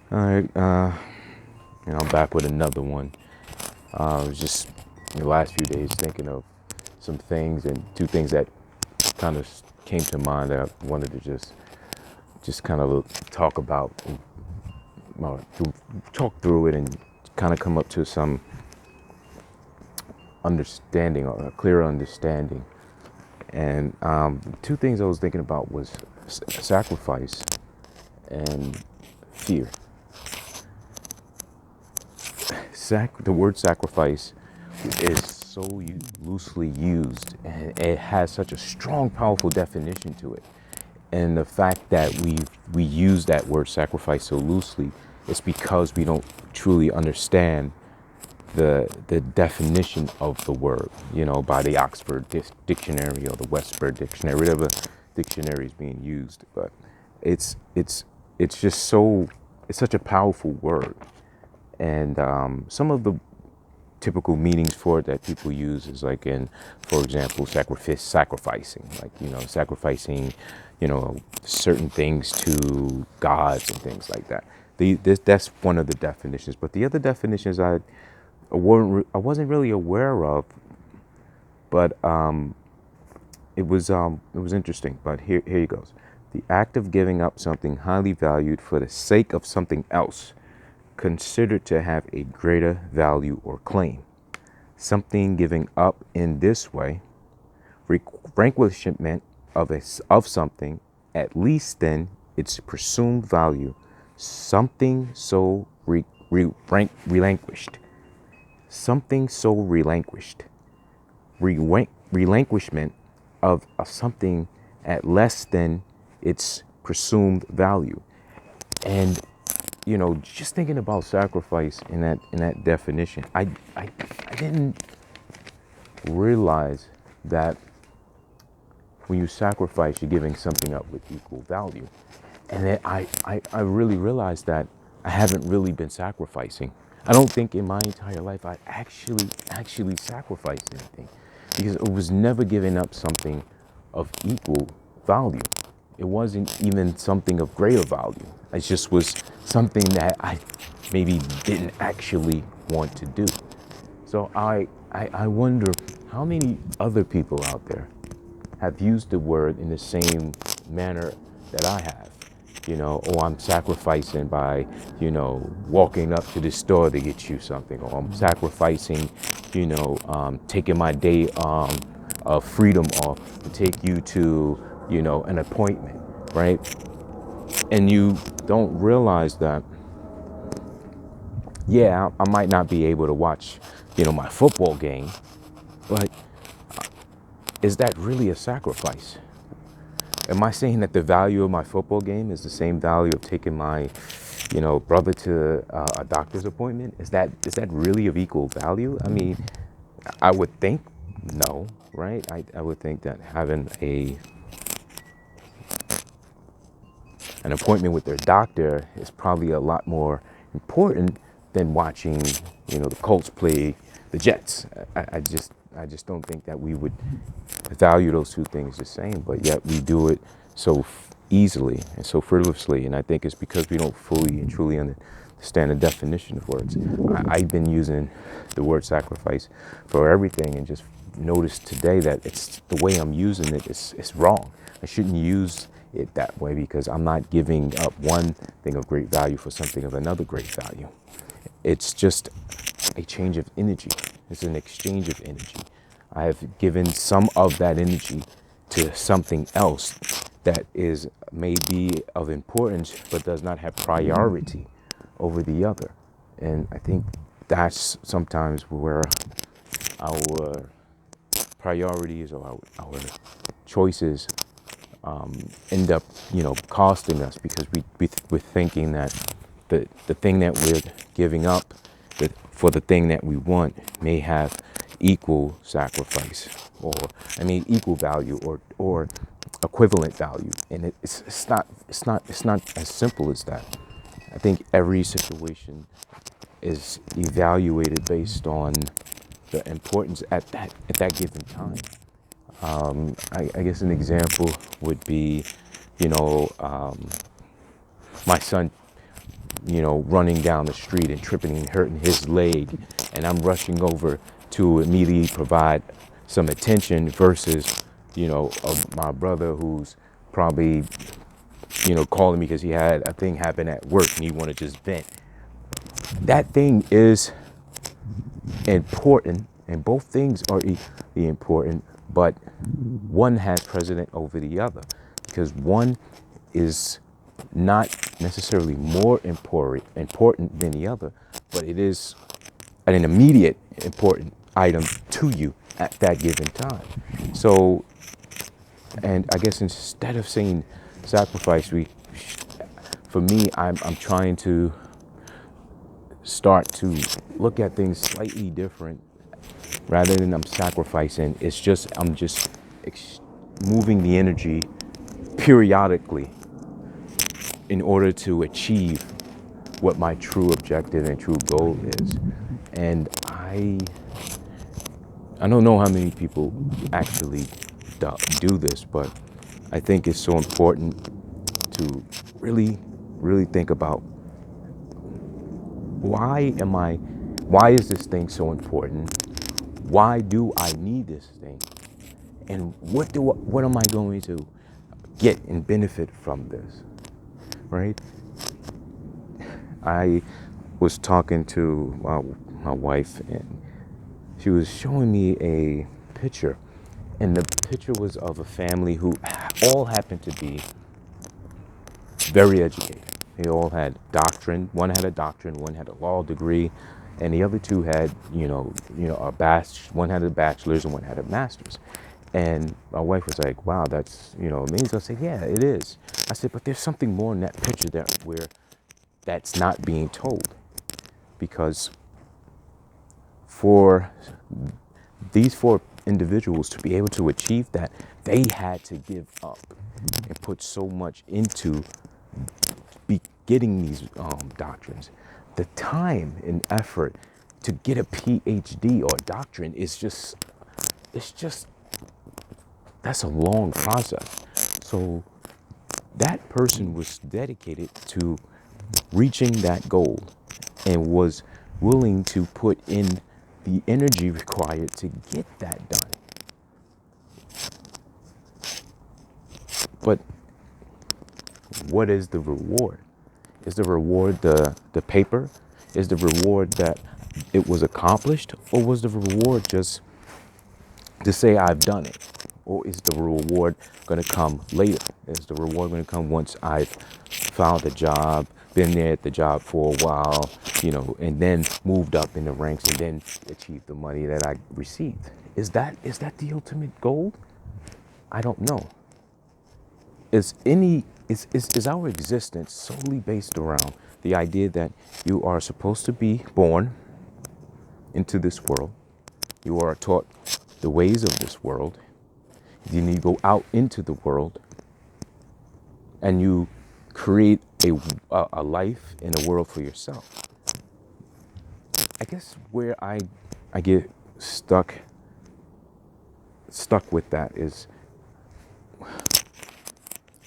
All right, I'm back with another one. I was just in the last few days thinking of some things and two things that kind of came to mind that I wanted to just kind of talk about, and, talk through it, and kind of come up to some understanding or a clearer understanding. And two things I was thinking about was sacrifice and fear. The word sacrifice is so loosely used, and it has such a strong, powerful definition to it. And the fact that we use that word sacrifice so loosely is because we don't truly understand the definition of the word, by the Oxford Dictionary or the Westford Dictionary, whatever dictionary is being used. But it's it's it's just so it's such a powerful word, and some of the typical meanings for it that people use is like in, for example, sacrificing, like sacrificing, certain things to gods and things like that. That's one of the definitions. But the other definitions I wasn't really aware of, but it was interesting. But here he goes. The act of giving up something highly valued for the sake of something else considered to have a greater value or claim. Something giving up in this way, relinquishment of something, at least then its presumed value, something so relinquished. Something so relinquished. Relinquishment of something at less than its presumed value. And just thinking about sacrifice in that definition, I didn't realize that when you sacrifice, you're giving something up with equal value. And then I really realized that I haven't really been sacrificing. I don't think in my entire life I actually sacrificed anything, because it was never giving up something of equal value. It wasn't even something of greater value. It just was something that I maybe didn't actually want to do. So I wonder how many other people out there have used the word in the same manner that I have. Oh, I'm sacrificing by, walking up to the store to get you something, or I'm sacrificing, taking my day of freedom off to take you to, an appointment, right? And you don't realize that, yeah, I might not be able to watch, my football game, but is that really a sacrifice? Am I saying that the value of my football game is the same value of taking my, brother to a doctor's appointment? Is that really of equal value? I mean, I would think no, right? I would think that having an appointment with their doctor is probably a lot more important than watching, the Colts play the Jets. I just don't think that we would value those two things the same, but yet we do it so easily and so frivolously. And I think it's because we don't fully and truly understand the definition of words. I've been using the word sacrifice for everything, and just noticed today that it's the way I'm using it is wrong. I shouldn't use it that way, because I'm not giving up one thing of great value for something of another great value. It's just a change of energy. It's an exchange of energy. I have given some of that energy to something else that is maybe of importance but does not have priority over the other. And I think that's sometimes where our priorities or our choices end up, costing us, because we're thinking that the thing that we're giving up for the thing that we want may have equal sacrifice, or equal value, or equivalent value. And it's not as simple as that. I think every situation is evaluated based on the importance at that given time. I guess an example would be, my son running down the street and tripping and hurting his leg, and I'm rushing over to immediately provide some attention versus, my brother who's probably, calling me because he had a thing happen at work and he want to just vent. That thing is important, and both things are equally important, but one has precedent over the other because one is not necessarily more important than the other, but it is an immediate important item to you at that given time. So, and I guess instead of saying sacrifice, for me, I'm trying to start to look at things slightly different. Rather than I'm sacrificing, I'm just moving the energy periodically in order to achieve what my true objective and true goal is. And I don't know how many people actually do this, but I think it's so important to really, really think about why is this thing so important? Why do I need this thing? And what am I going to get and benefit from this? Right? I was talking to my wife, and she was showing me a picture, and the picture was of a family who all happened to be very educated. They all had doctrine. One had a doctrine, one had a law degree, and the other two had, one had a bachelor's and one had a master's. And my wife was like, "Wow, that's amazing." I said, "Yeah, it is." I said, "But there's something more in that picture where that's not being told, because for these four individuals to be able to achieve that, they had to give up and put so much into getting these doctrines. The time and effort to get a PhD or a doctrine is that's a long process. So that person was dedicated to reaching that goal and was willing to put in the energy required to get that done. But what is the reward? Is the reward the paper? Is the reward that it was accomplished? Or was the reward just to say I've done it? Or is the reward going to come later? Is the reward going to come once I've found a job, been there at the job for a while, and then moved up in the ranks and then achieved the money that I received? Is that the ultimate goal? I don't know. Is our existence solely based around the idea that you are supposed to be born into this world, you are taught the ways of this world, then you go out into the world and you create a life in a world for yourself? I guess where I get stuck with that is,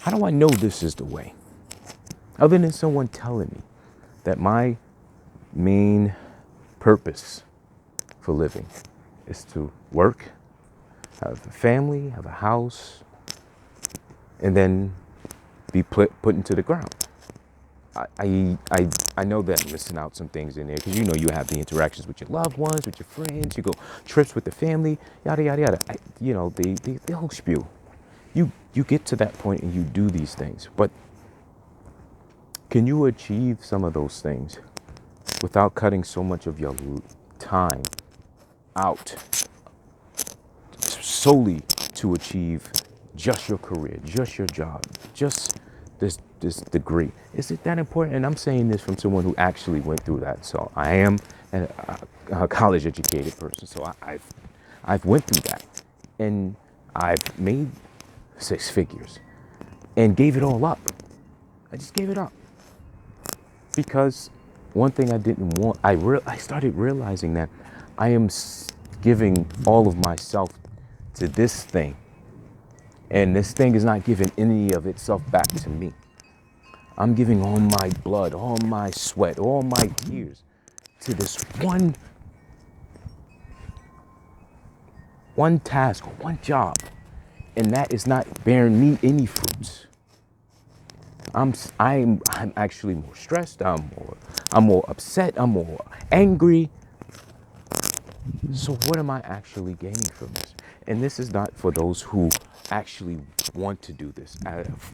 how do I know this is the way? Other than someone telling me that my main purpose for living is to work, have a family, have a house, and then be put into the ground. I know that I'm missing out some things in there, because you have the interactions with your loved ones, with your friends, you go trips with the family, yada yada yada. The whole spew. You get to that point and you do these things, but can you achieve some of those things without cutting so much of your time out solely to achieve just your career, just your job, just this degree? Is it that important? And I'm saying this from someone who actually went through that. So I am a college educated person. So I've went through that, and I've made 6 figures and gave it all up. I just gave it up because one thing I didn't want, I started realizing that I am giving all of myself to this thing, and this thing is not giving any of itself back to me. I'm giving all my blood, all my sweat, all my tears to this one task, one job, and that is not bearing me any fruits. I'm actually more stressed. I'm more upset. I'm more angry. So what am I actually gaining from this? And this is not for those who actually want to do this.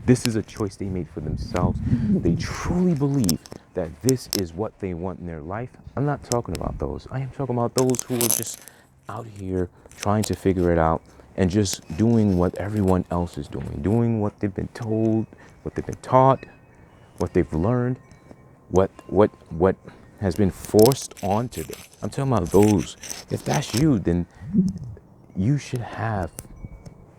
This is a choice they made for themselves. They truly believe that this is what they want in their life. I'm not talking about those. I am talking about those who are just out here trying to figure it out and just doing what everyone else is doing what they've been told, what they've been taught, what they've learned, what has been forced onto them. I'm talking about those. If that's you, then you should have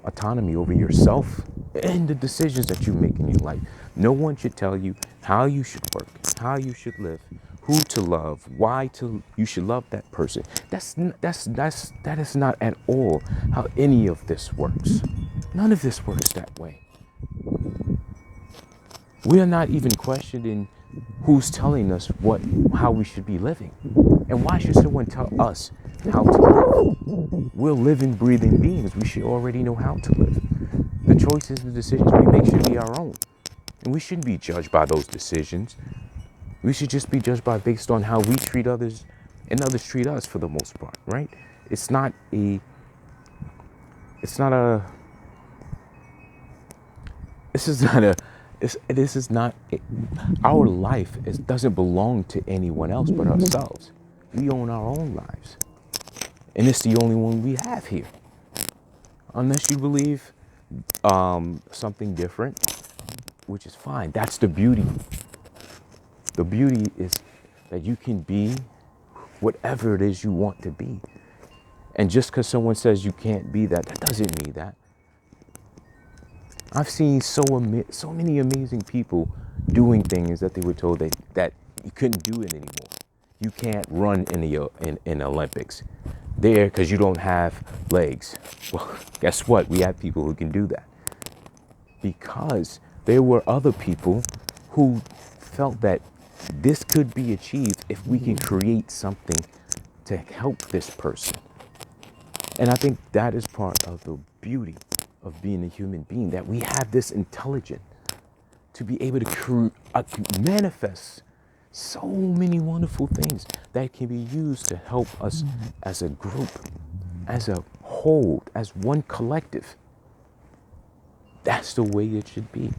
autonomy over yourself and the decisions that you make in your life. No one should tell you how you should work, how you should live, who to love, why you should love that person. That is not at all how any of this works. None of this works that way. We are not even questioning who's telling us how we should be living. And why should someone tell us how to live? We're living, breathing beings. We should already know how to live. The choices and decisions we make should be our own. And we shouldn't be judged by those decisions. We should just be judged based on how we treat others and others treat us for the most part, right? It's not a, this is not a, this is not, our life doesn't belong to anyone else but ourselves. We own our own lives. And it's the only one we have here. Unless you believe something different, which is fine. That's the beauty. The beauty is that you can be whatever it is you want to be. And just because someone says you can't be that, that doesn't mean that. I've seen so many amazing people doing things that they were told that you couldn't do it anymore. You can't run in Olympics there because you don't have legs. Well, guess what? We have people who can do that. Because there were other people who felt that this could be achieved if we can create something to help this person. And I think that is part of the beauty of being a human being, that we have this intelligence to be able to manifest so many wonderful things that can be used to help us as a group, as a whole, as one collective. That's the way it should be.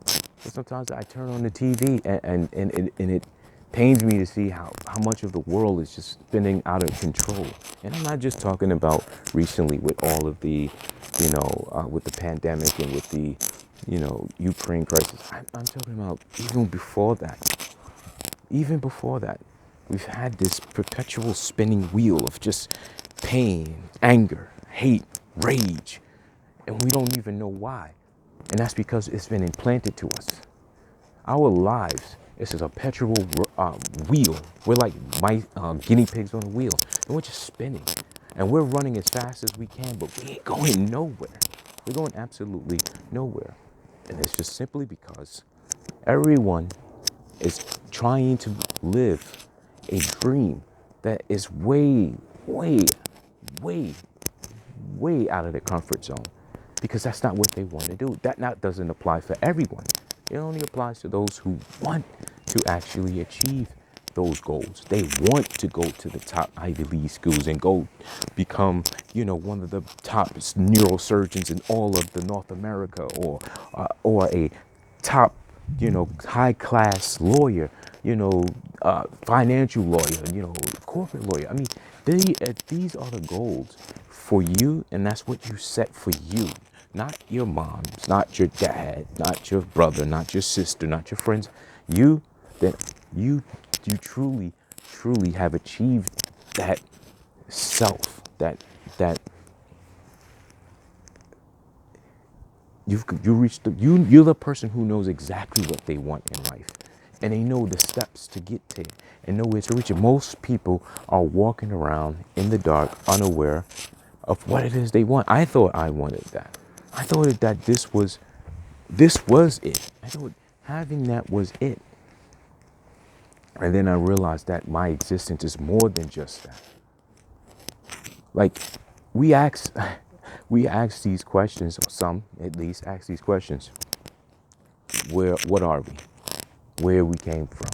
But sometimes I turn on the TV and it pains me to see how much of the world is just spinning out of control. And I'm not just talking about recently with all of the, with the pandemic and with the, Ukraine crisis. I'm talking about even before that. Even before that, we've had this perpetual spinning wheel of just pain, anger, hate, rage, and we don't even know why. And that's because it's been implanted to us. Our lives is a perpetual wheel. We're like guinea pigs on a wheel, and we're just spinning. And we're running as fast as we can, but we ain't going nowhere. We're going absolutely nowhere. And it's just simply because everyone is trying to live a dream that is way, way, way, way out of their comfort zone, because that's not what they want to do. That doesn't apply for everyone. It only applies to those who want to actually achieve those goals. They want to go to the top Ivy League schools and go become, one of the top neurosurgeons in all of the North America, or a top, high class lawyer, financial lawyer, corporate lawyer. I mean, these are the goals for you, and that's what you set for you. Not your mom's, not your dad, not your brother, not your sister, not your friends. You truly, truly have achieved that self, that you're the person who knows exactly what they want in life, and they know the steps to get there and know where to reach it. Most people are walking around in the dark, unaware of what it is they want. I thought I wanted that. I thought that this was it. I thought Having that was it. And then I realized that my existence is more than just that. Like, we ask, we ask these questions, or some at least ask these questions. What are we? Where we came from?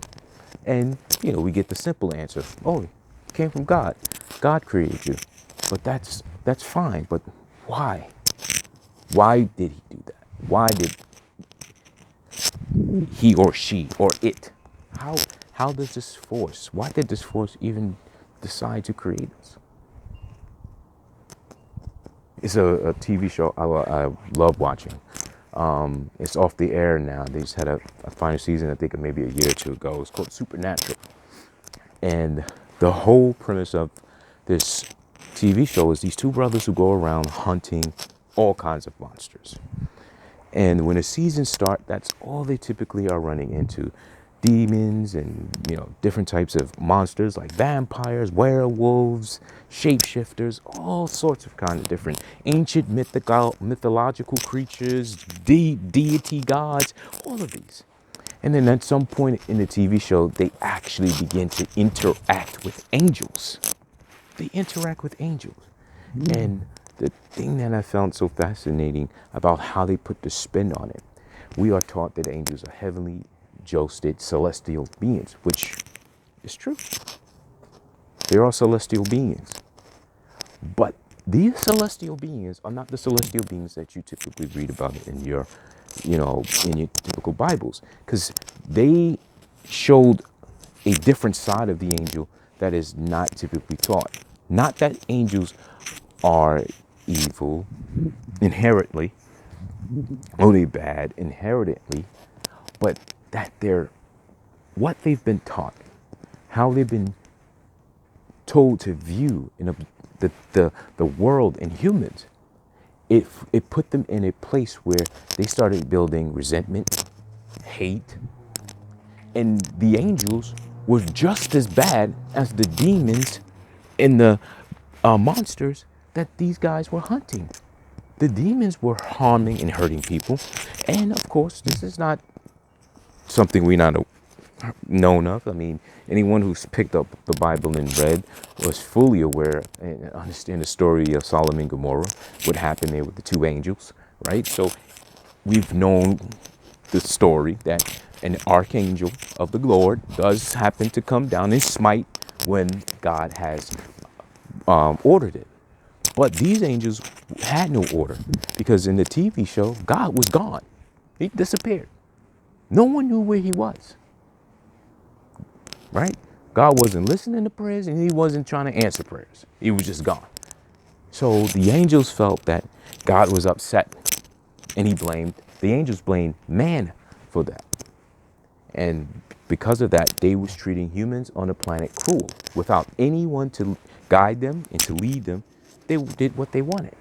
And, we get the simple answer. Oh, you came from God. God created you. But that's fine. But why? Why did he do that? Why did he or she or it? How does this force? Why did this force even decide to create us? It's a TV show I love watching. It's off the air now. They just had a final season, I think maybe a year or two ago. It's called Supernatural. And the whole premise of this TV show is these two brothers who go around hunting all kinds of monsters. And when the seasons start, that's all they typically are running into. Demons and, different types of monsters like vampires, werewolves, shapeshifters, all sorts of kind of different ancient mythological creatures, deity gods, all of these. And then at some point in the TV show, they actually begin to interact with angels. They interact with angels. And the thing that I found so fascinating about how they put the spin on it, we are taught that angels are heavenly josted celestial beings, which is true. They are celestial beings. But these celestial beings are not the celestial beings that you typically read about in your, in your typical Bibles, because they showed a different side of the angel that is not typically taught. Not that angels are evil inherently, only bad inherently, but that they're what they've been taught, how they've been told to view the world and humans. It put them in a place where they started building resentment, hate, and the angels were just as bad as the demons and the monsters that these guys were hunting. The demons were harming and hurting people. And of course, this is not something we're not known of. I mean, anyone who's picked up the Bible and read was fully aware and understand the story of Sodom and Gomorrah, what happened there with the two angels, right? So we've known the story that an archangel of the Lord does happen to come down and smite when God has ordered it. But these angels had no order, because in the TV show, God was gone. He disappeared. No one knew where he was, right? God wasn't listening to prayers, and he wasn't trying to answer prayers. He was just gone. So the angels felt that God was upset, and the angels blamed man for that. And because of that, they was treating humans on the planet cruel. Without anyone to guide them and to lead them, they did what they wanted.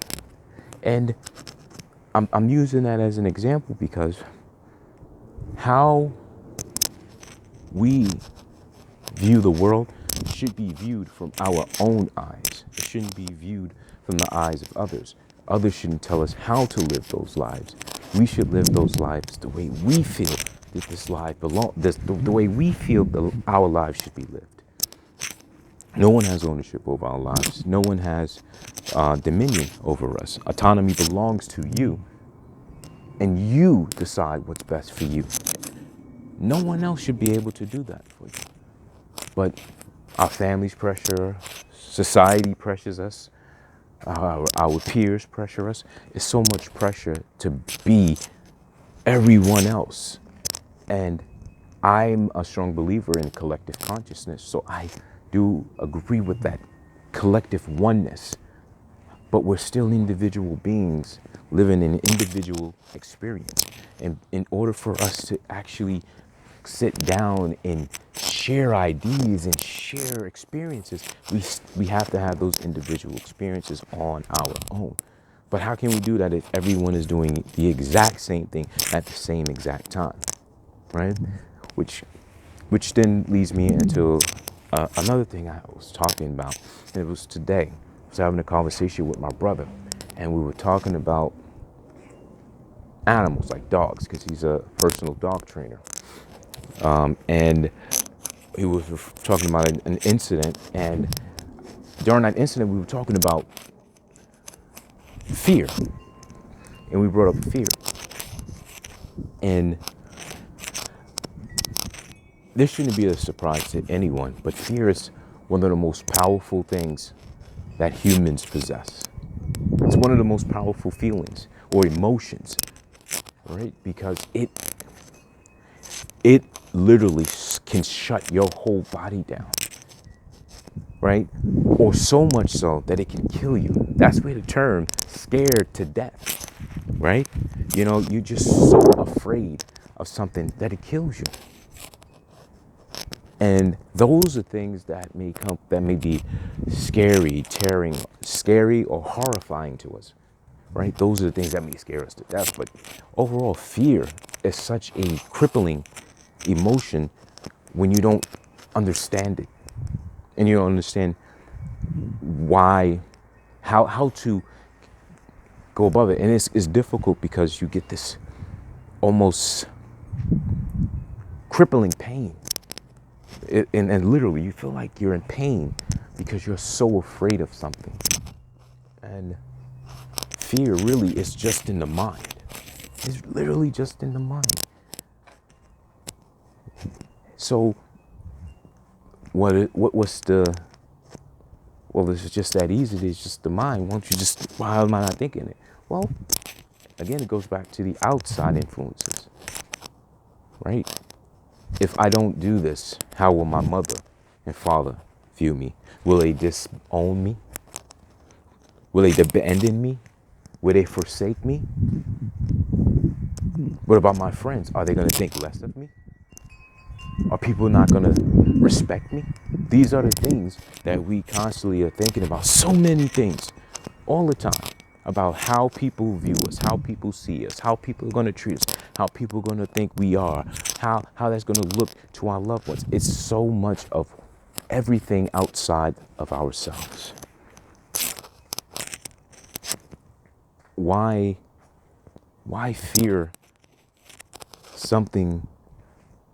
And I'm using that as an example because how we view the world should be viewed from our own eyes. It shouldn't be viewed from the eyes of others. Others shouldn't tell us how to live those lives. We should live those lives the way we feel that this life belongs, the way we feel our lives should be lived. No one has ownership over our lives. No one has dominion over us. Autonomy belongs to you, and you decide what's best for you. No one else should be able to do that for you. But our families pressure, society pressures us, our peers pressure us. It's so much pressure to be everyone else. And I'm a strong believer in collective consciousness, so I do agree with that collective oneness. But we're still individual beings living an individual experience. And in order for us to actually sit down and share ideas and share experiences, we have to have those individual experiences on our own. But how can we do that if everyone is doing the exact same thing at the same exact time, right? Which then leads me into another thing I was talking about. And it was today. I was having a conversation with my brother, and we were talking about animals like dogs, because he's a personal dog trainer. And he was talking about an incident, and during that incident we were talking about fear, and we brought up fear. And this shouldn't be a surprise to anyone, but fear is one of the most powerful things that humans possess. It's one of the most powerful feelings or emotions, right? Because it literally can shut your whole body down, right? Or so much so that it can kill you. That's where the term scared to death, right? You know, you're just so afraid of something that it kills you. And those are things that may be scary or horrifying to us, right? Those are the things that may scare us to death. But overall, fear is such a crippling emotion when you don't understand it, and you don't understand why, how to go above it. And it's difficult because you get this almost crippling pain. And literally, you feel like you're in pain because you're so afraid of something. And fear really is just in the mind. It's literally just in the mind. So, well, it's just that easy. It's just the mind. Why am I not thinking it? Well, again, it goes back to the outside influences, right? If I don't do this, how will my mother and father view me? Will they disown me? Will they abandon me? Will they forsake me? What about my friends? Are they going to think less of me? Are people not going to respect me? These are the things that we constantly are thinking about. So many things all the time about how people view us, how people see us, how people are going to treat us, how people are going to think we are, how that's going to look to our loved ones. It's so much of everything outside of ourselves. Why fear something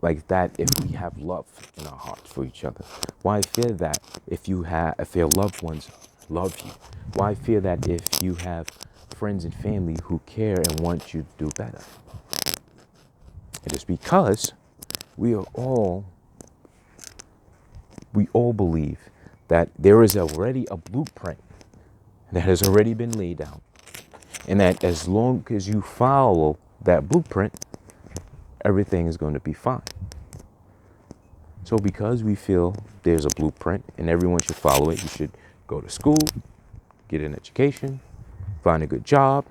like that if we have love in our hearts for each other? Why fear that if your loved ones love you? Why fear that if you have friends and family who care and want you to do better? It is because we all believe that there is already a blueprint that has already been laid out, and that as long as you follow that blueprint, everything is going to be fine. So because we feel there's a blueprint and everyone should follow it, you should go to school, get an education, find a good job,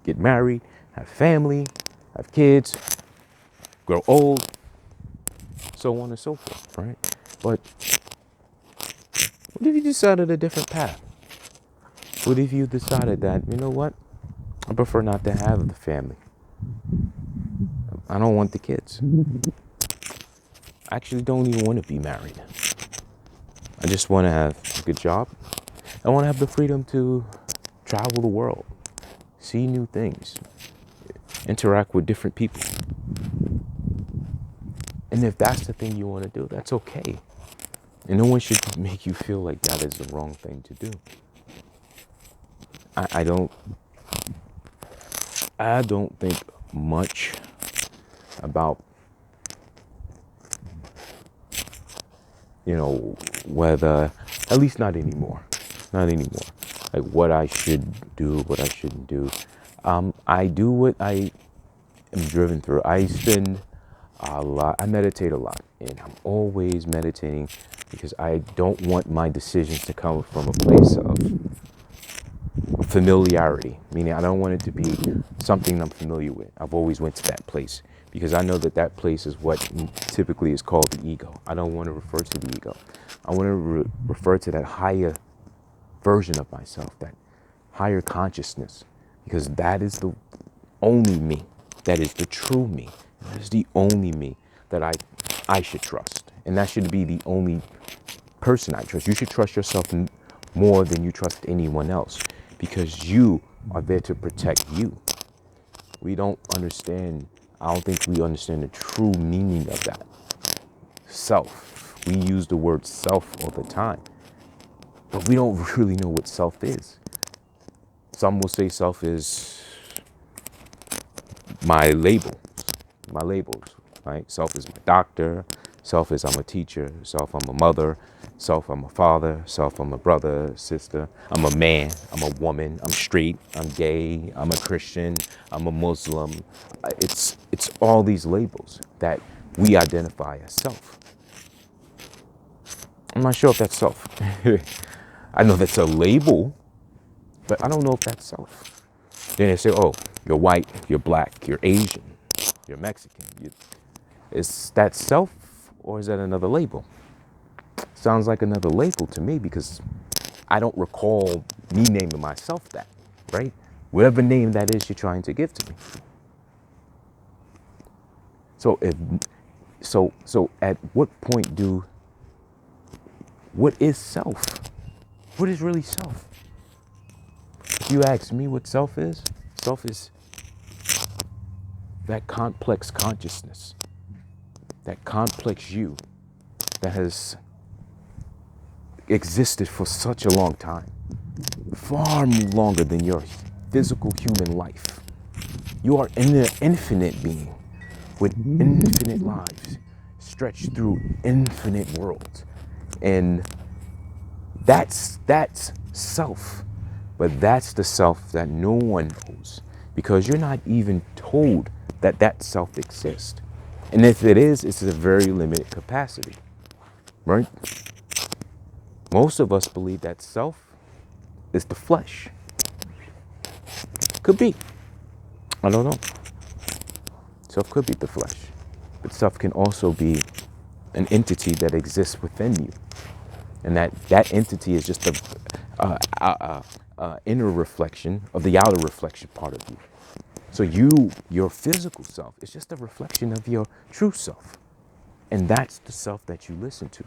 get married, have family, have kids, grow old, so on and so forth, right? But what if you decided a different path? What if you decided that, you know what, I prefer not to have the family. I don't want the kids. I actually don't even want to be married. I just want to have a good job. I want to have the freedom to travel the world, see new things, interact with different people. And if that's the thing you want to do, that's okay. And no one should make you feel like that is the wrong thing to do. I don't think much about, whether, at least not anymore. Like what I should do, what I shouldn't do. I do what I am driven through. I meditate a lot, and I'm always meditating because I don't want my decisions to come from a place of familiarity, meaning I don't want it to be something I'm familiar with. I've always went to that place because I know that place is what typically is called the ego. I don't want to refer to the ego. I want to refer to that higher version of myself, that higher consciousness, because that is the only me. That is the true me. That is the only me that I should trust. And that should be the only person I trust. You should trust yourself more than you trust anyone else, because you are there to protect you. We don't understand I don't think we understand the true meaning of that. Self. We use the word self all the time, but we don't really know what self is. Some will say self is my labels, right? Self is my doctor. Self is I'm a teacher. Self, I'm a mother. Self, I'm a father. Self, I'm a brother, sister. I'm a man. I'm a woman. I'm straight. I'm gay. I'm a Christian. I'm a Muslim. It's all these labels that we identify as self. I'm not sure if that's self. I know that's a label, but I don't know if that's self. Then they say, oh, you're white, you're black, you're Asian, you're Mexican. Is that self or is that another label? Sounds like another label to me because I don't recall me naming myself that, right? Whatever name that is you're trying to give to me. So at what point what is self? What is really self? If you ask me what self is that complex consciousness, that complex you that has existed for such a long time, far longer than your physical human life. You are an infinite being with infinite lives stretched through infinite worlds. And that's self. But that's the self that no one knows because you're not even told that that self exists. And if it is, it's a very limited capacity, right? Most of us believe that self is the flesh. Could be. I don't know. Self could be the flesh. But self can also be an entity that exists within you. And that entity is just a inner reflection of the outer reflection part of you. So your physical self is just a reflection of your true self. And that's the self that you listen to.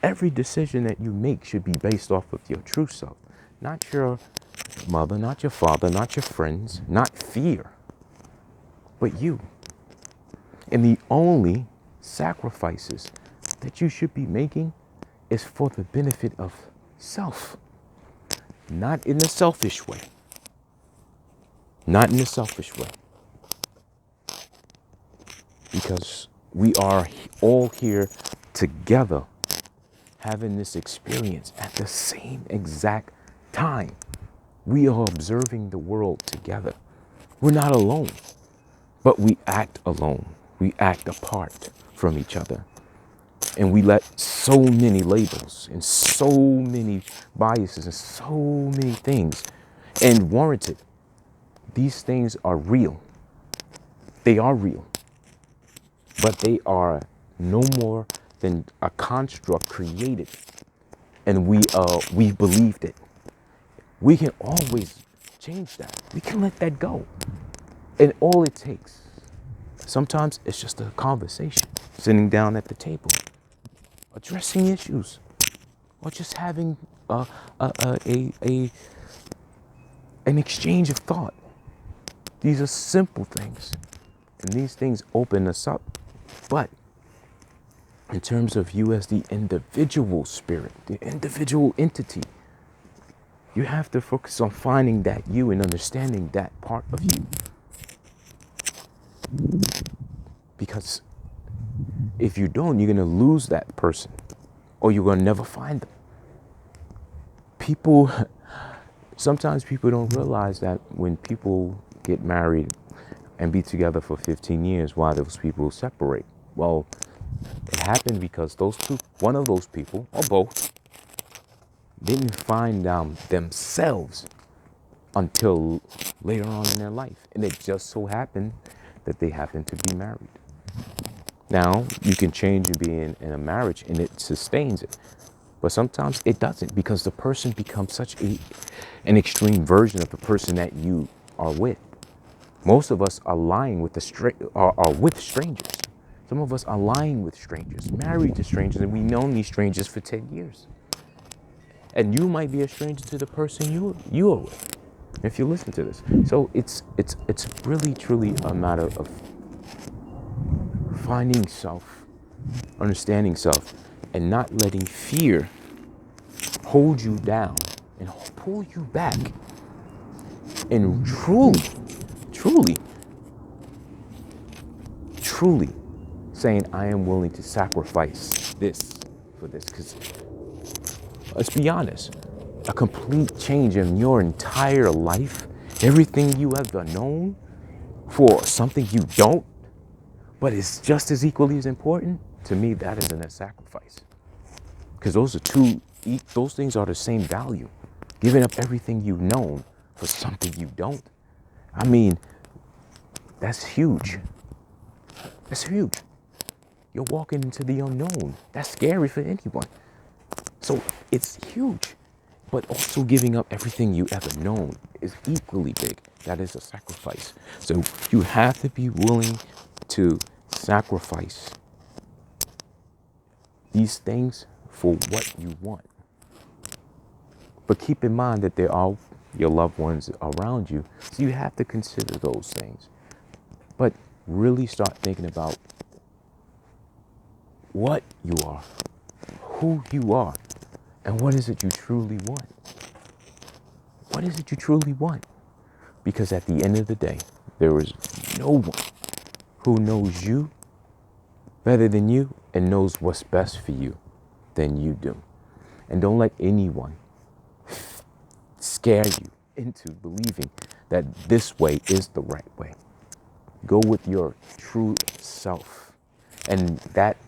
Every decision that you make should be based off of your true self. Not your mother, not your father, not your friends, not fear, but you. And the only sacrifices that you should be making is for the benefit of self. Not in a selfish way. Not in a selfish way. Because we are all here together having this experience at the same exact time. We are observing the world together. We're not alone, but we act alone. We act apart from each other. And we let so many labels and so many biases and so many things, and warranted. These things are real. They are real. But they are no more than a construct created. And we believed it. We can always change that. We can let that go. And all it takes, sometimes it's just a conversation, sitting down at the table, addressing issues, or just having an exchange of thought. These are simple things, and these things open us up. But in terms of you as the individual spirit, the individual entity, you have to focus on finding that you and understanding that part of you. Because if you don't, you're going to lose that person, or you're going to never find them. Sometimes people don't realize that when people get married and be together for 15 years, why those people separate. Well, it happened because one of those people, or both, didn't find themselves until later on in their life. And it just so happened that they happened to be married. Now, you can change and be in a marriage and it sustains it. But sometimes it doesn't, because the person becomes such an extreme version of the person that you are with. Most of us are lying with are with strangers. Some of us are lying with strangers, married to strangers, and we've known these strangers for 10 years. And you might be a stranger to the person you are with, if you listen to this. So it's really, truly a matter of finding self, understanding self, and not letting fear hold you down and pull you back, and truly, truly, truly saying, I am willing to sacrifice this for this. Because let's be honest, a complete change in your entire life, everything you ever known, for something you don't, but it's just as equally as important, to me, that isn't a sacrifice. Because those things are the same value. Giving up everything you've known for something you don't. I mean, that's huge. That's huge. You're walking into the unknown. That's scary for anyone. So it's huge. But also giving up everything you ever known is equally big. That is a sacrifice. So you have to be willing to sacrifice these things for what you want. But keep in mind that there are your loved ones around you. So you have to consider those things. But really start thinking about what you are, who you are, and what is it you truly want. What is it you truly want? Because at the end of the day, there is no one who knows you better than you and knows what's best for you than you do. And don't let anyone scare you into believing that this way is the right way. Go with your true self, and that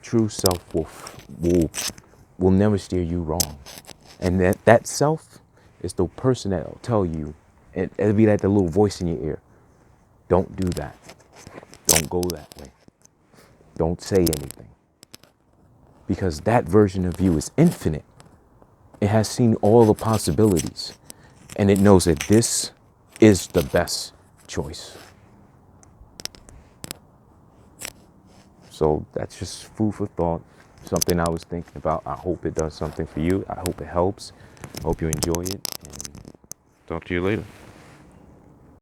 true self will never steer you wrong. And that self is the person that'll tell you, and it'll be like the little voice in your ear. Don't do that. Don't go that way. Don't say anything. Because that version of you is infinite. It has seen all the possibilities. And it knows that this is the best choice. So that's just food for thought. Something I was thinking about. I hope it does something for you. I hope it helps. I hope you enjoy it. And talk to you later.